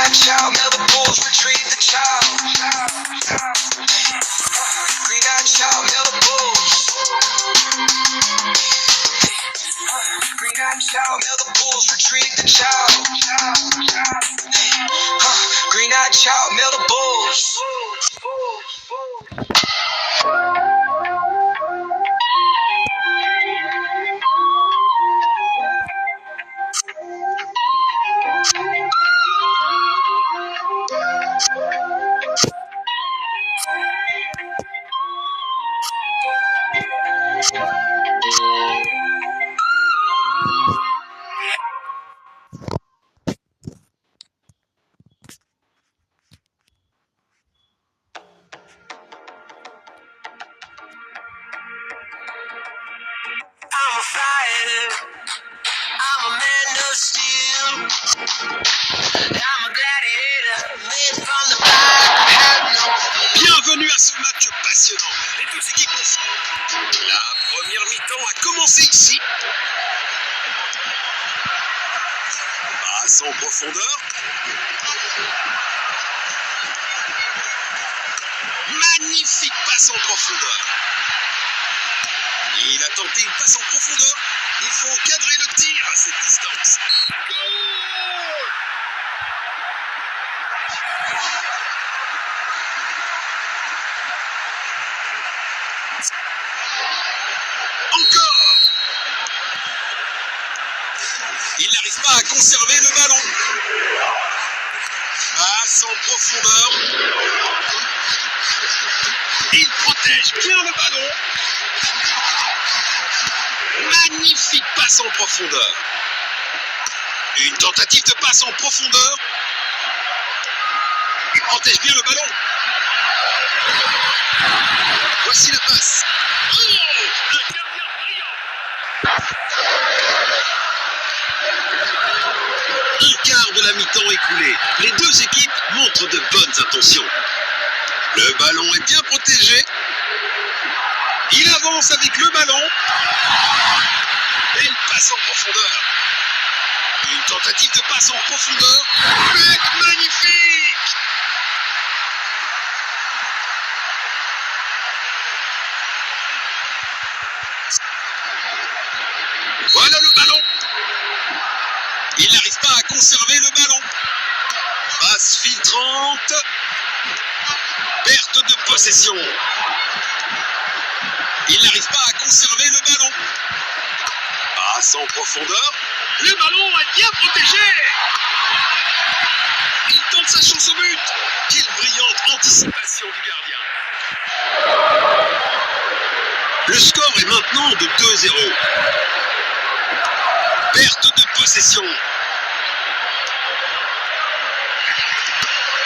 Green-eyed child, now the bulls retrieve the child. Green-eyed child, now the bulls. Green-eyed child, now the bulls retrieve the child. Green-eyed child, now the bulls. I'm a fighter, I'm a man of steel. I'm a gladiator, made from the fire. Bienvenue à ce match passionnant. Les deux équipes ont... La première mi-temps a commencé ici. Passe en profondeur. Magnifique passe en profondeur. Il a tenté une passe en profondeur. Il faut cadrer le tir à cette distance. Goal! Encore! Il n'arrive pas à conserver le ballon. Passe en profondeur. Il protège bien le ballon. Magnifique passe en profondeur. Une tentative de passe en profondeur. Il protège bien le ballon. Voici la passe. Oh, un gardien brillant. Un quart de la mi-temps écoulé. Les deux équipes montrent de bonnes intentions. Le ballon est bien protégé. Il avance avec le ballon. Et il passe en profondeur. Une tentative de passe en profondeur. But magnifique! Voilà le ballon. Il n'arrive pas à conserver le ballon. Passe filtrante. Perte de possession. Il n'arrive pas à conserver le ballon. Passe en profondeur. Le ballon est bien protégé. Il tente sa chance au but. Quelle brillante anticipation du gardien. Le score est maintenant de 2-0. Perte de possession.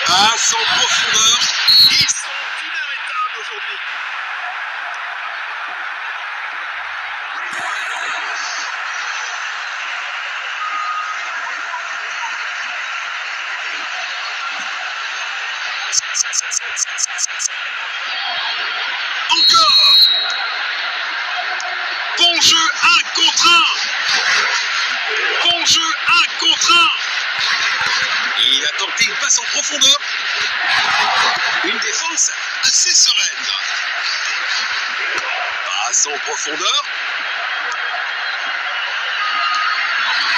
Passe en profondeur. Ils sont inarrêtables aujourd'hui. Encore. Bon jeu 1 contre 1. Bon jeu 1 contre 1. Il a tenté une passe en profondeur. Une défense assez sereine. Passe en profondeur.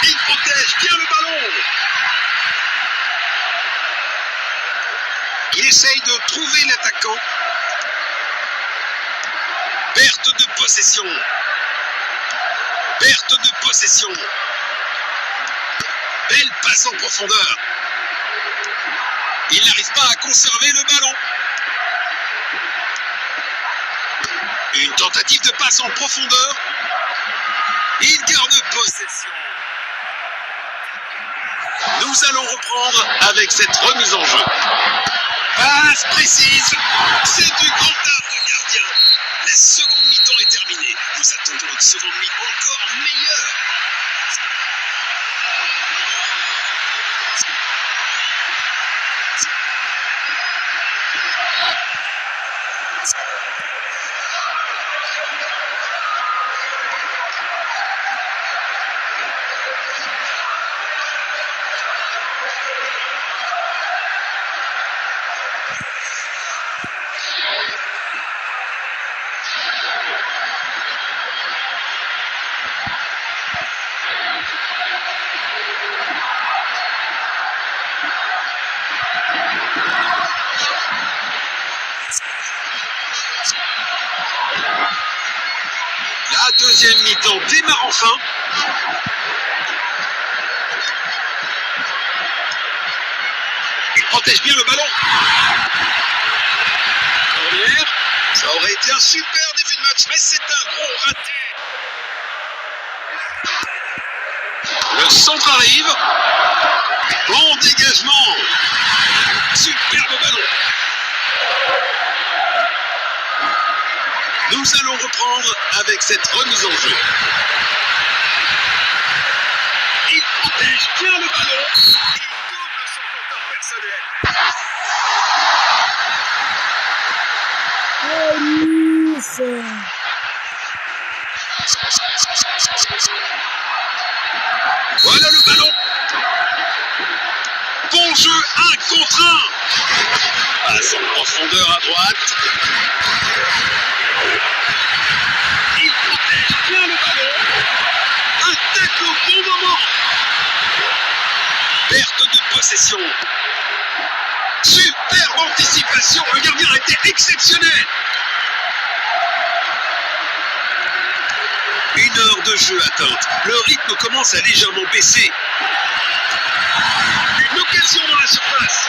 Il protège bien le ballon. Il essaye de trouver l'attaquant. Perte de possession. Perte de possession. Belle passe en profondeur. Il n'arrive pas à conserver le ballon. Une tentative de passe en profondeur. Il garde possession. Nous allons reprendre avec cette remise en jeu. Passe précise. C'est du grand art de gardien. La seconde mi-temps est terminée. Nous attendons une seconde mi-temps encore meilleure. deuxième mi-temps démarre enfin. Il protège bien le ballon. Corner. Ça aurait été un super début de match, mais c'est un gros raté. Le centre arrive. Bon dégagement. Superbe ballon. Nous allons reprendre avec cette remise en jeu. Il protège bien le ballon. Il double son compteur personnel. Voilà le ballon. Bon jeu, 1 contre 1. Passe en profondeur à droite. Il protège bien le ballon. Un tacle au bon moment. Perte de possession. Superbe anticipation. Le gardien a été exceptionnel. 1 heure de jeu atteinte. Le rythme commence à légèrement baisser. Une occasion dans la surface.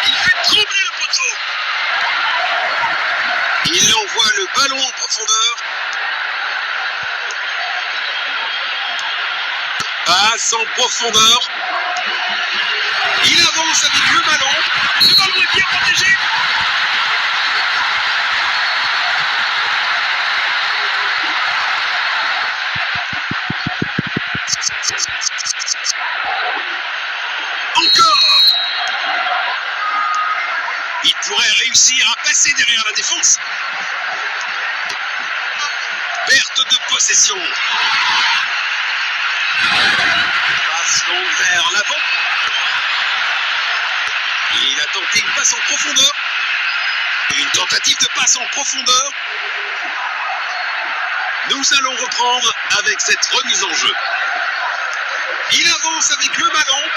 Il fait trembler le poteau. Il envoie le ballon en profondeur. Passe en profondeur. Il avance avec le ballon. Le ballon est bien protégé. Encore. Il pourrait réussir à passer derrière la défense. Perte de possession. Passe longue vers l'avant. Il a tenté une passe en profondeur. Une tentative de passe en profondeur. Nous allons reprendre avec cette remise en jeu. Il avance avec le ballon.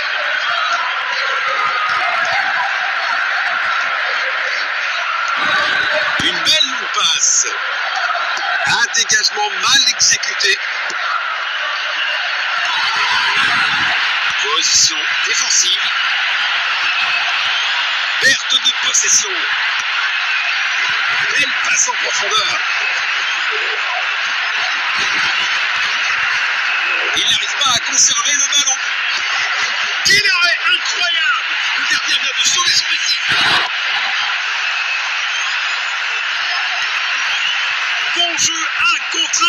Une belle longue passe. Un dégagement mal exécuté. Position défensive. Perte de possession. Belle passe en profondeur. Il n'arrive pas à conserver le ballon. Quel arrêt incroyable! Le gardien vient de sauver son équipe. Bon jeu, 1 contre 1.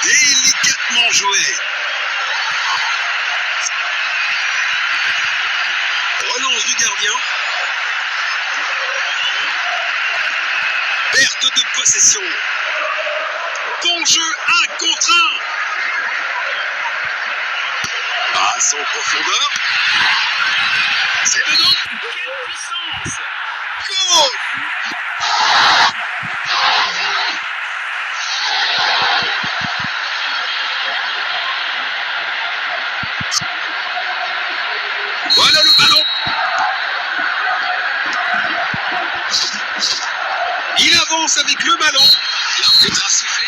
Délicatement joué. Relance du gardien. Perte de possession. Bon jeu, 1 contre 1. Passe en profondeur. C'est dedans. Quelle puissance! Goal! Voilà le ballon. Il avance avec le ballon. L'arbitre a sifflé.